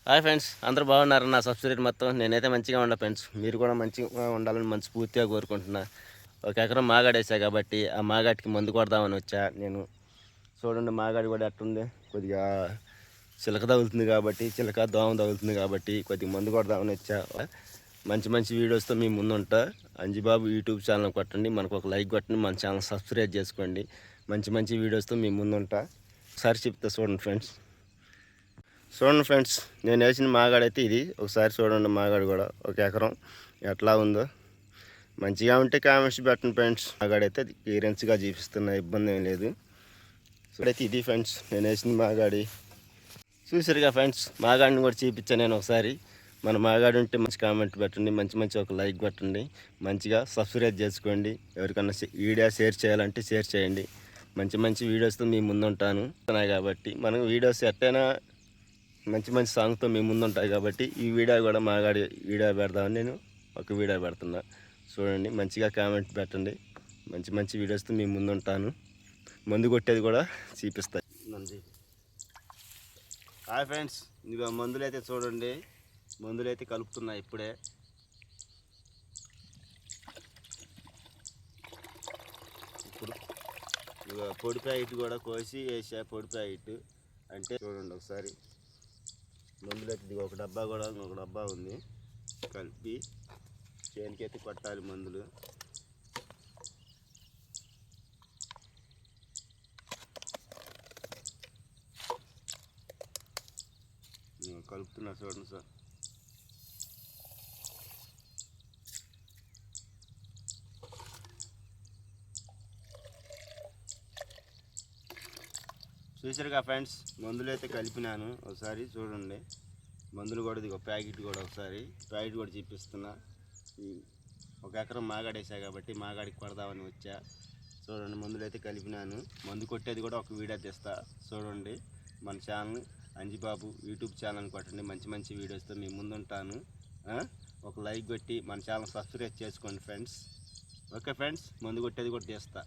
Hi friends, అందరూ బాగున్నారు. నా సబ్స్క్రైబర్ మొత్తం నేనైతే మంచిగా ఉండా ఫ్రెండ్స్. మీరు కూడా మంచిగా ఉండాలని పూర్తిగా కోరుకుంటున్నా. ఒక ఎకరం మాగాడేసా కాబట్టి ఆ మాగాడికి మందు కొడదామని వచ్చా నేను. చూడండి మాగాడి కూడా ఎట్టుంది, కొద్దిగా చిలక తగులుతుంది కాబట్టి, చిలక దోమ తగులుతుంది కాబట్టి కొద్దిగా మందు కొడదామని వచ్చా. మంచి మంచి వీడియోస్తో మీ ముందుంటా. అంజిబాబు యూట్యూబ్ ఛానల్ కొట్టండి, మనకు ఒక లైక్ కొట్టండి, మన ఛానల్ సబ్స్క్రైబ్ చేసుకోండి. మంచి మంచి వీడియోస్తో మీ ముందుంటా. ఒకసారి చెప్తా చూడండి ఫ్రెండ్స్. నేను వేసిన మాగాడైతే ఇది. ఒకసారి చూడండి మాగాడు కూడా ఒక ఎకరం ఎట్లా ఉందో. మంచిగా ఉంటే కామెంట్స్ పెట్టండి ఫ్రెండ్స్. మాగాడైతే క్లియరెన్స్గా చూపిస్తున్నా, ఇబ్బంది ఏం లేదు. ఇప్పుడైతే ఇది ఫ్రెండ్స్ నేను వేసిన మాగాడి. చూసారుగా ఫ్రెండ్స్, మాగాడిని కూడా చూపించాను నేను ఒకసారి. మన మాగాడి ఉంటే మంచి కామెంట్ పెట్టండి, మంచి ఒక లైక్ కొట్టండి, మంచిగా సబ్స్క్రైబ్ చేసుకోండి. ఎవరికన్నా వీడియో షేర్ చేయాలంటే షేర్ చేయండి. మంచి వీడియోస్తో మీ ముందుంటాను కాబట్టి మనం వీడియోస్ ఎట్టైనా మంచి సాంగ్తో మీ ముందుంటాయి కాబట్టి ఈ వీడియో కూడా మాగాడి వీడియో పెడదామని నేను ఒక వీడియో పెడుతున్నా. చూడండి, మంచిగా కామెంట్ పెట్టండి. మంచి వీడియోస్తో మీ ముందుంటాను. మందు కొట్టేది కూడా చూపిస్తాయి. హాయ్ ఫ్రెండ్స్, ఇదిగో మందులు అయితే చూడండి. మందులు అయితే కలుపుతున్నా ఇప్పుడే. ఇప్పుడు ఇదిగో పొడి ప్యాకెట్ కూడా కోసి వేసా. పొడి ప్యాకెట్ అంటే చూడండి ఒకసారి. మందులు అయితే ఒక డబ్బా కూడా ఇంకొక డబ్బా ఉంది, కలిపి చేనుకైతే కొట్టాలి మందులు. కలుపుతున్నా చూడండి సార్. చూసారుగా ఫ్రెండ్స్, మందులు అయితే కలిపినాను. ఒకసారి చూడండి మందులు కూడా. ఇది ఒక ప్యాకెట్ కూడా ఒకసారి ప్యాకెట్ కూడా చూపిస్తున్నా. ఒక ఎకరం మాగాడేసా కాబట్టి మాగాడికి కొడదామని వచ్చా. చూడండి మందులు అయితే కలిపినాను. మందు కొట్టేది కూడా ఒక వీడియో తీస్తా. చూడండి మన ఛానల్ అంజిబాబు యూట్యూబ్ ఛానల్ కొట్టండి. మంచి వీడియోస్తో మీ ముందుంటాను. ఒక లైక్ కొట్టి మన ఛానల్ సబ్స్క్రైబ్ చేసుకోండి ఫ్రెండ్స్. ఓకే ఫ్రెండ్స్, మందు కొట్టేది కూడా తీస్తా.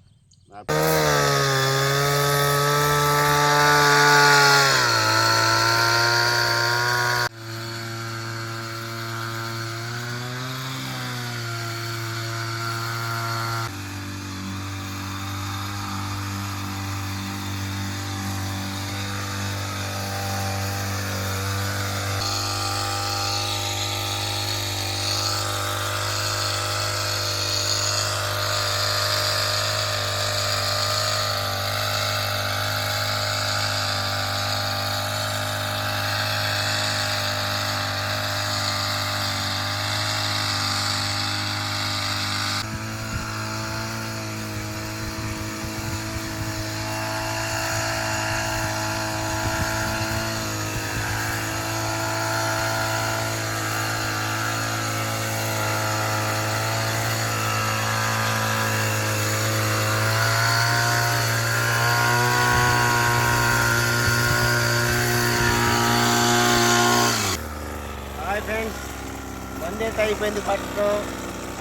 ఫ్రెండ్స్, మందైతే అయిపోయింది. ఫస్ట్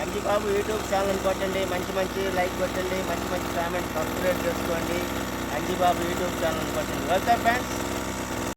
అంజిబాబు యూట్యూబ్ ఛానల్ కొట్టండి, మంచి లైక్ కొట్టండి, మంచి కామెంట్ సబ్స్క్రైబ్ చేసుకోండి. అంజిబాబు యూట్యూబ్ ఛానల్ కొట్టండి. Okay friends.